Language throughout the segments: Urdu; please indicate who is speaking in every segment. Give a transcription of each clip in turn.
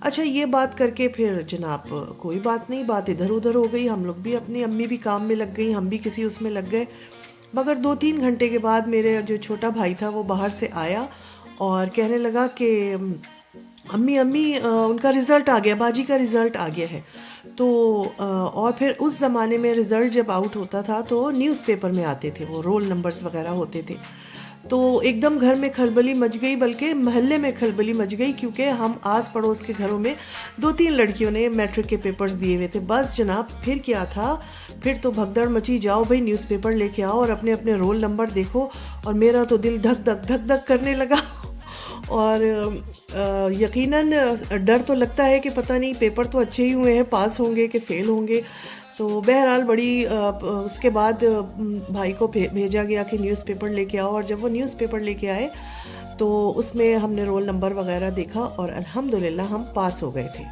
Speaker 1: اچھا یہ بات کر کے پھر جناب کوئی بات نہیں، بات ادھر ادھر ہو گئی، ہم لوگ بھی اپنی امی بھی کام میں لگ گئی، ہم بھی کسی اس میں لگ گئے، مگر 2-3 گھنٹے کے بعد میرے جو چھوٹا بھائی تھا وہ باہر سے آیا اور کہنے لگا کہ امی امی ان کا رزلٹ آ گیا، باجی کا رزلٹ آ گیا ہے۔ تو اور پھر اس زمانے میں رزلٹ جب آؤٹ ہوتا تھا تو نیوز پیپر میں آتے تھے، وہ رول نمبرز وغیرہ ہوتے تھے، تو ایک دم گھر میں کھلبلی مچ گئی، بلکہ محلے میں کھلبلی مچ گئی، کیونکہ ہم آس پڑوس کے گھروں میں 2-3 لڑکیوں نے میٹرک کے پیپرز دیے ہوئے تھے۔ بس جناب پھر کیا تھا، پھر تو بھگدڑ مچی، جاؤ بھائی نیوز پیپر لے کے آؤ اور اپنے اپنے رول نمبر دیکھو، اور میرا تو دل دھک دھک دھک دھک کرنے لگا اور یقیناً ڈر تو لگتا ہے کہ پتہ نہیں پیپر تو اچھے ہی ہوئے ہیں، پاس ہوں گے کہ فیل ہوں گے۔ تو بہرحال بڑی اس کے بعد بھائی کو بھیجا گیا کہ نیوز پیپر لے کے آؤ، اور جب وہ نیوز پیپر لے کے آئے تو اس میں ہم نے رول نمبر وغیرہ دیکھا اور الحمدللہ ہم پاس ہو گئے تھے۔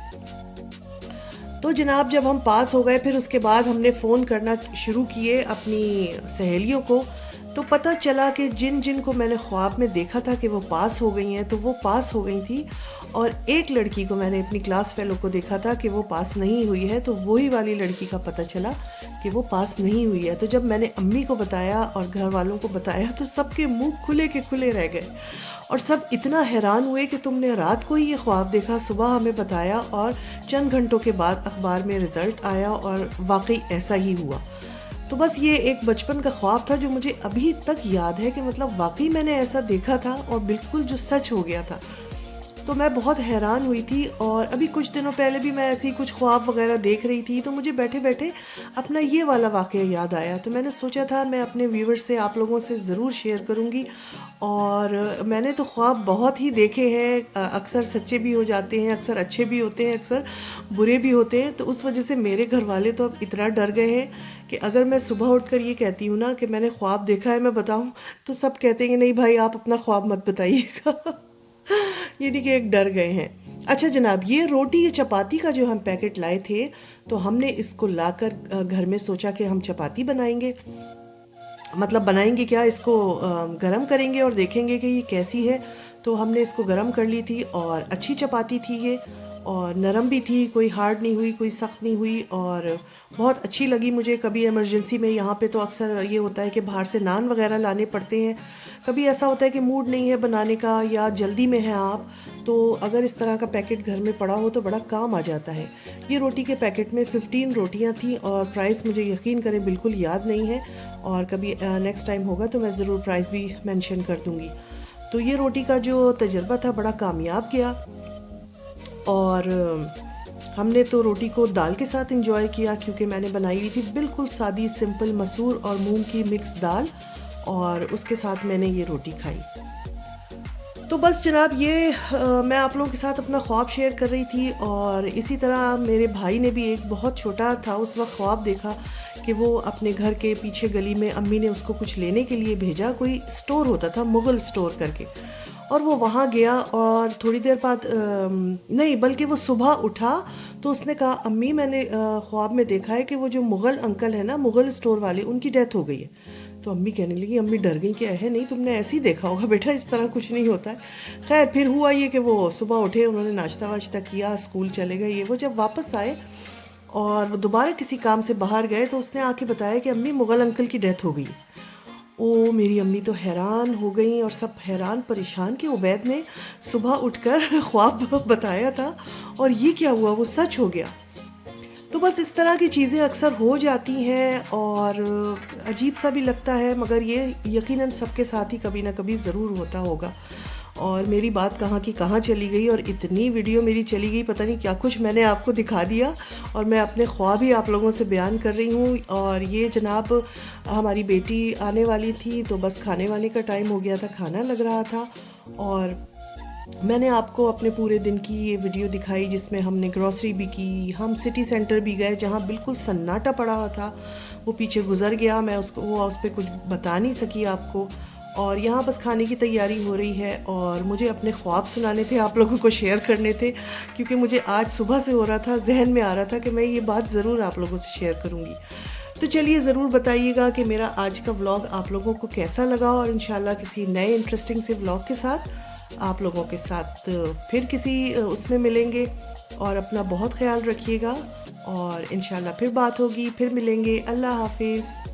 Speaker 1: تو جناب جب ہم پاس ہو گئے پھر اس کے بعد ہم نے فون کرنا شروع کیے اپنی سہیلیوں کو، تو پتہ چلا کہ جن جن کو میں نے خواب میں دیکھا تھا کہ وہ پاس ہو گئی ہیں تو وہ پاس ہو گئی تھی، اور ایک لڑکی کو میں نے اپنی کلاس فیلو کو دیکھا تھا کہ وہ پاس نہیں ہوئی ہے، تو وہی والی لڑکی کا پتہ چلا کہ وہ پاس نہیں ہوئی ہے۔ تو جب میں نے امی کو بتایا اور گھر والوں کو بتایا تو سب کے منہ کھلے کے کھلے رہ گئے، اور سب اتنا حیران ہوئے کہ تم نے رات کو ہی یہ خواب دیکھا، صبح ہمیں بتایا، اور چند گھنٹوں کے بعد اخبار میں رزلٹ آیا اور واقعی ایسا ہی ہوا۔ تو بس یہ ایک بچپن کا خواب تھا جو مجھے ابھی تک یاد ہے کہ مطلب واقعی میں نے ایسا دیکھا تھا اور بالکل جو سچ ہو گیا تھا۔ تو میں بہت حیران ہوئی تھی، اور ابھی کچھ دنوں پہلے بھی میں ایسی کچھ خواب وغیرہ دیکھ رہی تھی، تو مجھے بیٹھے بیٹھے اپنا یہ والا واقعہ یاد آیا، تو میں نے سوچا تھا میں اپنے ویور سے آپ لوگوں سے ضرور شیئر کروں گی۔ اور میں نے تو خواب بہت ہی دیکھے ہیں، اکثر سچے بھی ہو جاتے ہیں، اکثر اچھے بھی ہوتے ہیں، اکثر برے بھی ہوتے ہیں، تو اس وجہ سے میرے گھر والے تو اب اتنا ڈر گئے ہیں کہ اگر میں صبح اٹھ کر یہ کہتی ہوں نا کہ میں نے خواب دیکھا ہے میں بتاؤں، تو سب کہتے ہیں کہ نہیں بھائی آپ اپنا خواب مت بتائیے گا یعنی کہ ایک ڈر گئے ہیں۔ اچھا جناب، یہ روٹی یہ چپاتی کا جو ہم پیکٹ لائے تھے، تو ہم نے اس کو لا کر گھر میں سوچا کہ ہم چپاتی بنائیں گے، مطلب بنائیں گے کیا، اس کو گرم کریں گے اور دیکھیں گے کہ یہ کیسی ہے۔ تو ہم نے اس کو گرم کر لی تھی، اور اچھی چپاتی تھی یہ، اور نرم بھی تھی، کوئی ہارڈ نہیں ہوئی، کوئی سخت نہیں ہوئی، اور بہت اچھی لگی مجھے۔ کبھی ایمرجنسی میں یہاں پہ تو اکثر یہ ہوتا ہے کہ باہر سے نان وغیرہ لانے پڑتے ہیں، کبھی ایسا ہوتا ہے کہ موڈ نہیں ہے بنانے کا یا جلدی میں ہیں آپ، تو اگر اس طرح کا پیکٹ گھر میں پڑا ہو تو بڑا کام آ جاتا ہے۔ یہ روٹی کے پیکٹ میں 15 روٹیاں تھیں، اور پرائس مجھے یقین کریں بالکل یاد نہیں ہے، اور کبھی نیکسٹ ٹائم ہوگا تو میں ضرور پرائس بھی مینشن کر دوں گی۔ تو یہ روٹی کا جو تجربہ تھا بڑا کامیاب گیا، اور ہم نے تو روٹی کو دال کے ساتھ انجوائے کیا، کیونکہ میں نے بنائی ہوئی تھی بالکل سادی سمپل مسور اور مونگ کی مکس دال، اور اس کے ساتھ میں نے یہ روٹی کھائی۔ تو بس جناب یہ میں آپ لوگوں کے ساتھ اپنا خواب شیئر کر رہی تھی، اور اسی طرح میرے بھائی نے بھی ایک بہت چھوٹا تھا اس وقت خواب دیکھا کہ وہ اپنے گھر کے پیچھے گلی میں امی نے اس کو کچھ لینے کے لیے بھیجا، کوئی سٹور ہوتا تھا مغل سٹور کر کے، اور وہ وہاں گیا، اور تھوڑی دیر بعد نہیں بلکہ وہ صبح اٹھا تو اس نے کہا امی میں نے خواب میں دیکھا ہے کہ وہ جو مغل انکل ہے نا، مغل سٹور والے، ان کی ڈیتھ ہو گئی ہے۔ تو امی کہنے لگی، امی ڈر گئی کہ ہے نہیں تم نے ایسے ہی دیکھا ہوگا بیٹا، اس طرح کچھ نہیں ہوتا ہے۔ خیر پھر ہوا یہ کہ وہ صبح اٹھے، انہوں نے ناشتہ واشتہ کیا، اسکول چلے گئے، یہ وہ جب واپس آئے اور دوبارہ کسی کام سے باہر گئے تو اس نے آ کے بتایا کہ امی مغل انکل کی ڈیتھ ہو گئی۔ او میری امی تو حیران ہو گئیں، اور سب حیران پریشان کہ عبید نے صبح اٹھ کر خواب بتایا تھا اور یہ کیا ہوا، وہ سچ ہو گیا۔ تو بس اس طرح کی چیزیں اکثر ہو جاتی ہیں، اور عجیب سا بھی لگتا ہے، مگر یہ یقیناً سب کے ساتھ ہی کبھی نہ کبھی ضرور ہوتا ہوگا۔ اور میری بات کہاں کی کہاں چلی گئی، اور اتنی ویڈیو میری چلی گئی، پتہ نہیں کیا کچھ میں نے آپ کو دکھا دیا، اور میں اپنے خواب ہی آپ لوگوں سے بیان کر رہی ہوں۔ اور یہ جناب ہماری بیٹی آنے والی تھی، تو بس کھانے وانے کا ٹائم ہو گیا تھا، کھانا لگ رہا تھا، اور میں نے آپ کو اپنے پورے دن کی یہ ویڈیو دکھائی جس میں ہم نے گروسری بھی کی، ہم سٹی سینٹر بھی گئے جہاں بالکل سناٹا پڑا ہوا تھا، وہ پیچھے گزر گیا، میں اس پہ کچھ بتا نہیں سکی آپ کو، اور یہاں بس کھانے کی تیاری ہو رہی ہے، اور مجھے اپنے خواب سنانے تھے، آپ لوگوں کو شیئر کرنے تھے، کیونکہ مجھے آج صبح سے ہو رہا تھا، ذہن میں آ رہا تھا کہ میں یہ بات ضرور آپ لوگوں سے شیئر کروں گی۔ تو چلیے ضرور بتائیے گا کہ میرا آج کا ولاگ آپ لوگوں کو کیسا لگا، اور انشاءاللہ کسی نئے انٹرسٹنگ سے ولاگ کے ساتھ آپ لوگوں کے ساتھ پھر کسی اس میں ملیں گے، اور اپنا بہت خیال رکھیے گا، اور انشاءاللہ پھر بات ہوگی، پھر ملیں گے۔ اللہ حافظ۔